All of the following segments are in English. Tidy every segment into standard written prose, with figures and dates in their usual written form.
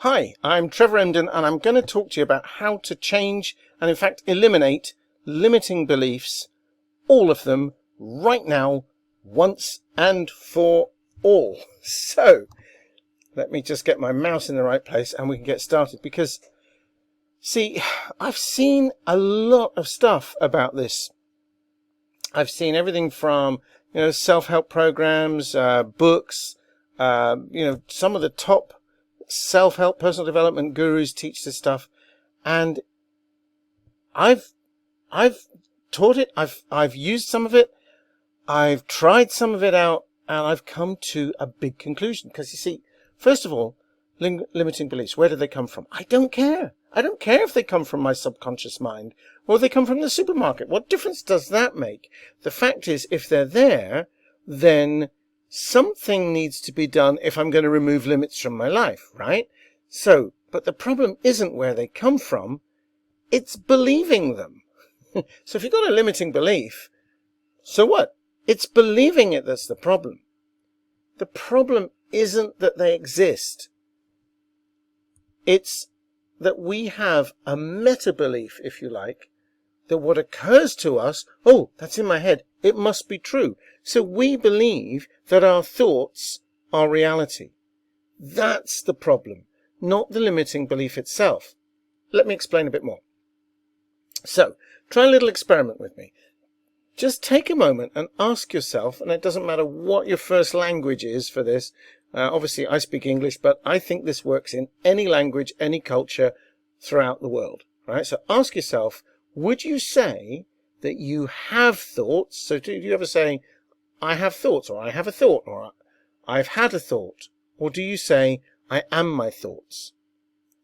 Hi, I'm Trevor Emdon, and I'm going to talk to you about how to change and in fact eliminate limiting beliefs, all of them, right now, once and for all. So, let me just get my mouse in the right place and we can get started, because, see, I've seen a lot of stuff about this. I've seen everything from, self-help programs, books, some of the top self-help personal development gurus teach this stuff, and I've taught it, I've used some of it, I've tried some of it out, and I've come to a big conclusion. Because you see, first of all, limiting beliefs, where do they come from? I don't care if they come from my subconscious mind or they come from the supermarket. What difference does that make? The fact is, if they're there, then something needs to be done if I'm going to remove limits from my life, right? So, but the problem isn't where they come from, it's believing them. So if you've got a limiting belief, so what? It's believing it that's the problem. The problem isn't that they exist. It's that we have a meta-belief, if you like, that what occurs to us, oh, that's in my head, it must be true. So we believe that our thoughts are reality. That's the problem, not the limiting belief itself. Let me explain a bit more. So, try a little experiment with me. Just take a moment and ask yourself, and it doesn't matter what your first language is for this. Obviously, I speak English, but I think this works in any language, any culture throughout the world. Right? So ask yourself, would you say that you have thoughts? So do you ever say, I have thoughts, or I have a thought, or I've had a thought? Or do you say, I am my thoughts?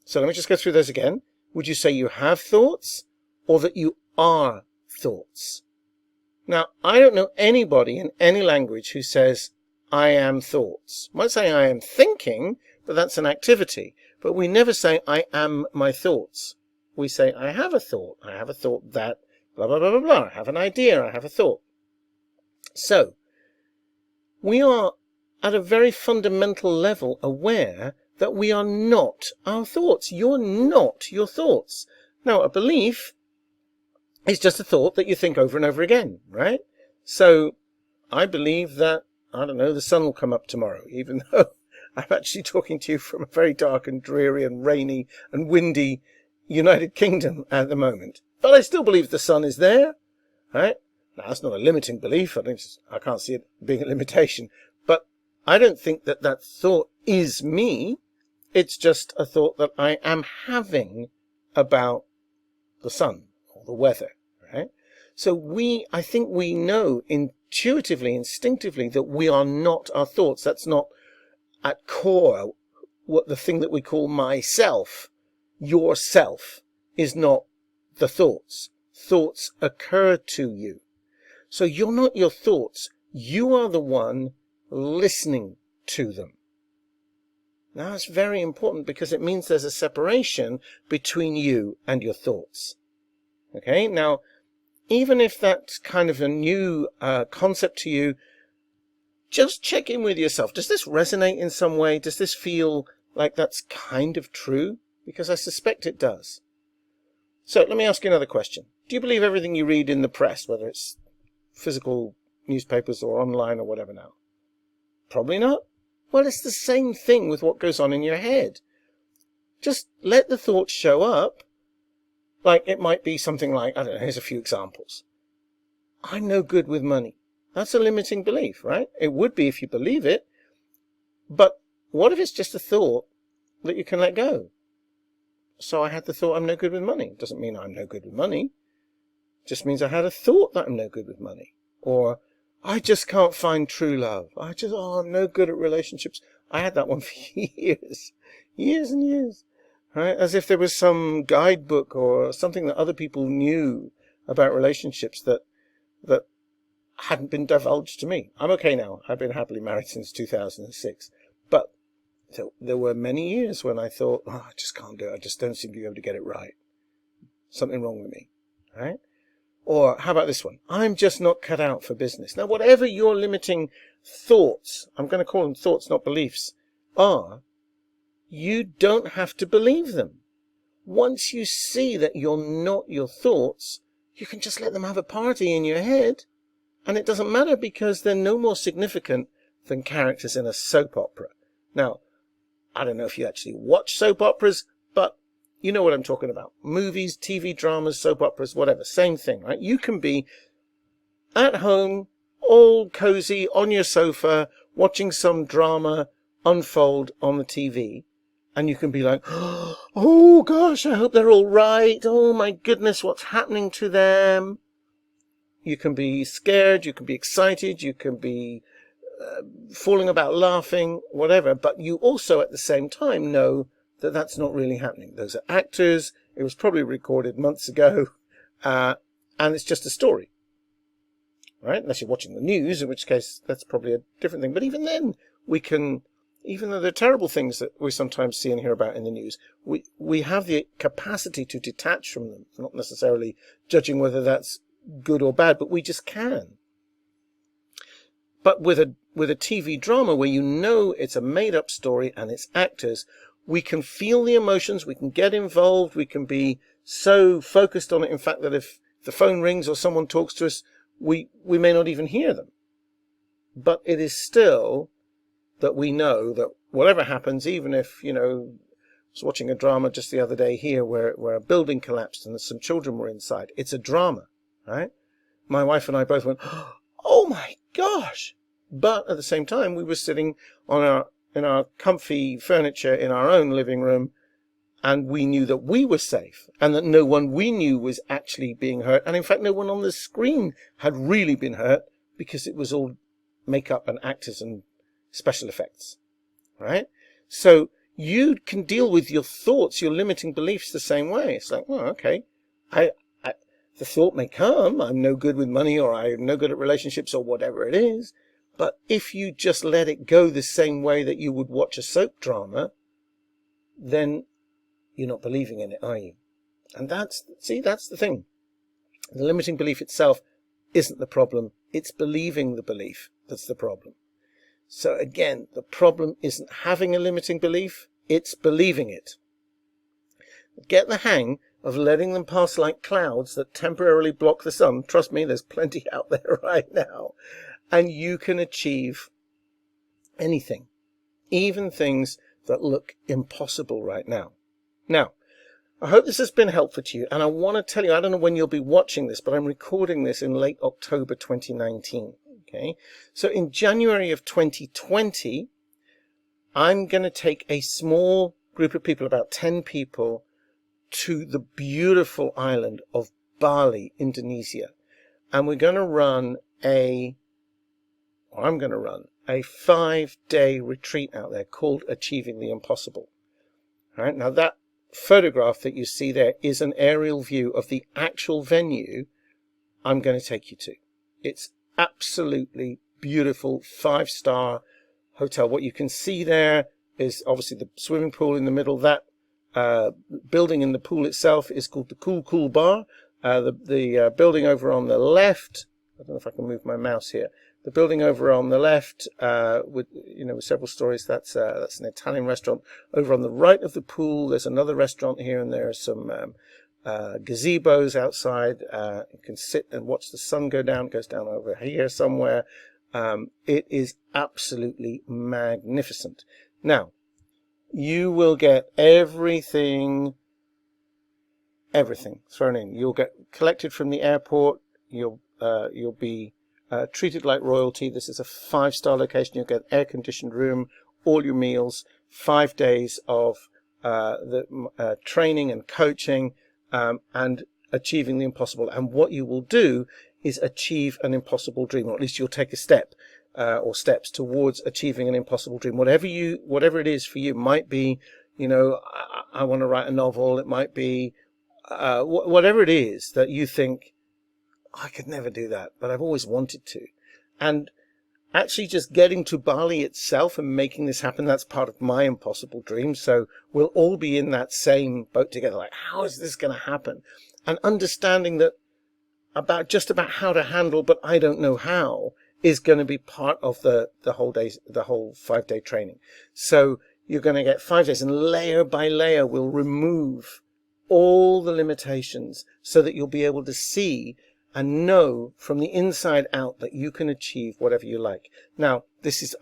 So let me just go through those again. Would you say you have thoughts, or that you are thoughts? Now, I don't know anybody in any language who says, I am thoughts. Might say I am thinking, but that's an activity. But we never say, I am my thoughts. We say, I have a thought. I have a thought that, blah, blah, blah, blah, blah. I have an idea. I have a thought. So, we are at a very fundamental level aware that we are not our thoughts. You're not your thoughts. Now, a belief is just a thought that you think over and over again, right? So, I believe that, I don't know, the sun will come up tomorrow, even though I'm actually talking to you from a very dark and dreary and rainy and windy United Kingdom at the moment. But I still believe the sun is there, right? Now, that's not a limiting belief. I can't see it being a limitation. But I don't think that that thought is me. It's just a thought that I am having about the sun or the weather, right? So I think we know intuitively, instinctively, that we are not our thoughts. That's not at core what the thing that we call myself. Yourself is not the thoughts. Thoughts occur to you. So you're not your thoughts. You are the one listening to them. Now that's very important, because it means there's a separation between you and your thoughts. Okay, now, even if that's kind of a new concept to you, just check in with yourself. Does this resonate in some way? Does this feel like that's kind of true? Because I suspect it does. So let me ask you another question. Do you believe everything you read in the press, whether it's physical newspapers or online or whatever now? Probably not. Well, it's the same thing with what goes on in your head. Just let the thoughts show up. Like, it might be something like, I don't know, here's a few examples. I'm no good with money. That's a limiting belief, right? It would be if you believe it. But what if it's just a thought that you can let go? So I had the thought I'm no good with money. It doesn't mean I'm no good with money. It just means I had a thought that I'm no good with money. Or, I just can't find true love. I'm no good at relationships. I had that one for years. Years and years. Right? As if there was some guidebook or something that other people knew about relationships that hadn't been divulged to me. I'm okay now. I've been happily married since 2006. But there were many years when I thought, I just can't do it. I just don't seem to be able to get it right. Something wrong with me. Right? Or how about this one? I'm just not cut out for business. Now, whatever your limiting thoughts, I'm going to call them thoughts, not beliefs, are, you don't have to believe them. Once you see that you're not your thoughts, you can just let them have a party in your head. And it doesn't matter, because they're no more significant than characters in a soap opera. Now, I don't know if you actually watch soap operas, but you know what I'm talking about. Movies, TV dramas, soap operas, whatever. Same thing, right? You can be at home, all cozy, on your sofa, watching some drama unfold on the TV. And you can be like, oh gosh, I hope they're all right. Oh my goodness, what's happening to them? You can be scared, you can be excited, you can be falling about laughing, whatever. But you also at the same time know that that's not really happening. Those are actors. It was probably recorded months ago. And it's just a story. Right? Unless you're watching the news, in which case that's probably a different thing. But even then, we can, even though there are terrible things that we sometimes see and hear about in the news, we have the capacity to detach from them. Not necessarily judging whether that's good or bad, but we just can. But with a TV drama where you know it's a made-up story and it's actors, we can feel the emotions, we can get involved, we can be so focused on it, in fact, that if the phone rings or someone talks to us, we may not even hear them. But it is still that we know that whatever happens, even if, I was watching a drama just the other day here where a building collapsed and some children were inside. It's a drama, right? My wife and I both went, oh my gosh. But at the same time, we were sitting in our comfy furniture in our own living room, and we knew that we were safe and that no one we knew was actually being hurt. And in fact, no one on the screen had really been hurt, because it was all makeup and actors and special effects, right? So you can deal with your thoughts, your limiting beliefs the same way. It's like, well, okay, the thought may come, I'm no good with money, or I'm no good at relationships, or whatever it is. But if you just let it go the same way that you would watch a soap drama, then you're not believing in it, are you? And that's the thing. The limiting belief itself isn't the problem. It's believing the belief that's the problem. So again, the problem isn't having a limiting belief, it's believing it. Get the hang of letting them pass like clouds that temporarily block the sun. Trust me, there's plenty out there right now. And you can achieve anything, even things that look impossible right now. Now, I hope this has been helpful to you. And I want to tell you, I don't know when you'll be watching this, but I'm recording this in late October 2019. Okay. So in January of 2020, I'm going to take a small group of people, about 10 people, to the beautiful island of Bali, Indonesia. And I'm going to run a 5-day retreat out there called Achieving the Impossible. All right. Now that photograph that you see there is an aerial view of the actual venue I'm going to take you to. It's absolutely beautiful, 5-star hotel. What you can see there is obviously the swimming pool in the middle. That building in the pool itself is called the Cool Bar. The building over on the left, I don't know if I can move my mouse here. The building over on the left, with several stories, that's an Italian restaurant. Over on the right of the pool, there's another restaurant here, and there are some gazebos outside. You can sit and watch the sun go down. It goes down over here somewhere. It is absolutely magnificent. Now, you will get everything thrown in. You'll get collected from the airport. You'll be treated like royalty. This is a 5-star location. You'll get an air-conditioned room, all your meals, 5 days of the training and coaching, and achieving the impossible. And what you will do is achieve an impossible dream, or at least you'll take a step or steps towards achieving an impossible dream. Whatever it is for you, might be, I want to write a novel. It might be whatever it is that you think, I could never do that, but I've always wanted to. And actually just getting to Bali itself and making this happen, that's part of my impossible dream. So we'll all be in that same boat together. Like, how is this going to happen? And understanding that about how to handle, but I don't know how, is going to be part of the whole 5-day training. So, you're going to get 5 days, and layer by layer we'll remove all the limitations so that you'll be able to see and know from the inside out that you can achieve whatever you like. Now,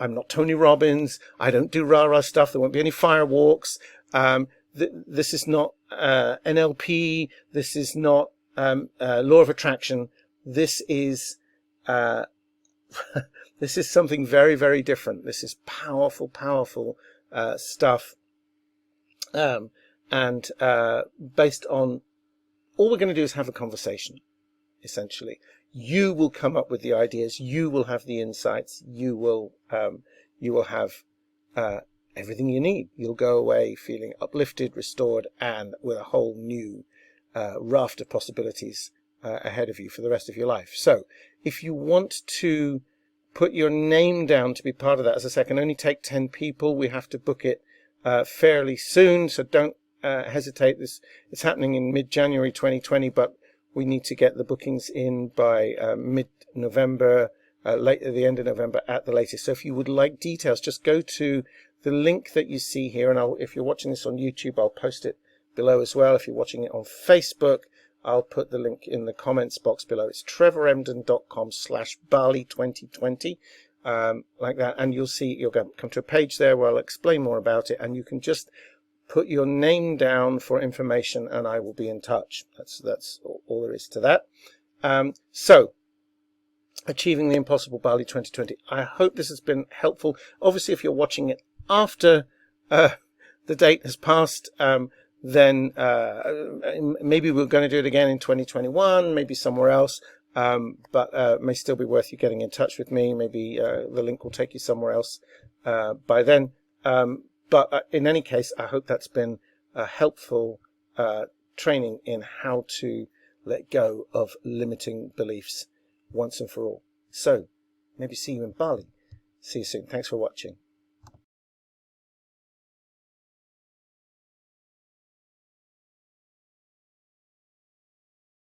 I'm not Tony Robbins. I don't do rah-rah stuff. There won't be any firewalks. This is not NLP. This is not law of attraction. This is this is something very, very different. This is powerful, powerful stuff. And based on, all we're going to do is have a conversation, essentially. You will come up with the ideas. You will have the insights. You will have everything you need. You'll go away feeling uplifted, restored, and with a whole new raft of possibilities ahead of you for the rest of your life. So if you want to put your name down to be part of that, as I say, I can only take 10 people. We have to book it fairly soon, so don't hesitate. It's happening in mid-January 2020, but we need to get the bookings in by mid-November, late at the end of November at the latest. So if you would like details, just go to the link that you see here, and if you're watching this on YouTube, I'll post it below as well. If you're watching it on Facebook, I'll put the link in the comments box below. It's trevoremdon.com/Bali2020, like that, and you'll see, you'll come to a page there where I'll explain more about it, and you can just put your name down for information, and I will be in touch. That's all there is to that. So, Achieving the Impossible Bali 2020. I hope this has been helpful. Obviously, if you're watching it after the date has passed, then maybe we're going to do it again in 2021, maybe somewhere else, but may still be worth you getting in touch with me. Maybe the link will take you somewhere else by then. But in any case, I hope that's been a helpful training in how to let go of limiting beliefs once and for all. So maybe see you in Bali. See you soon. Thanks for watching.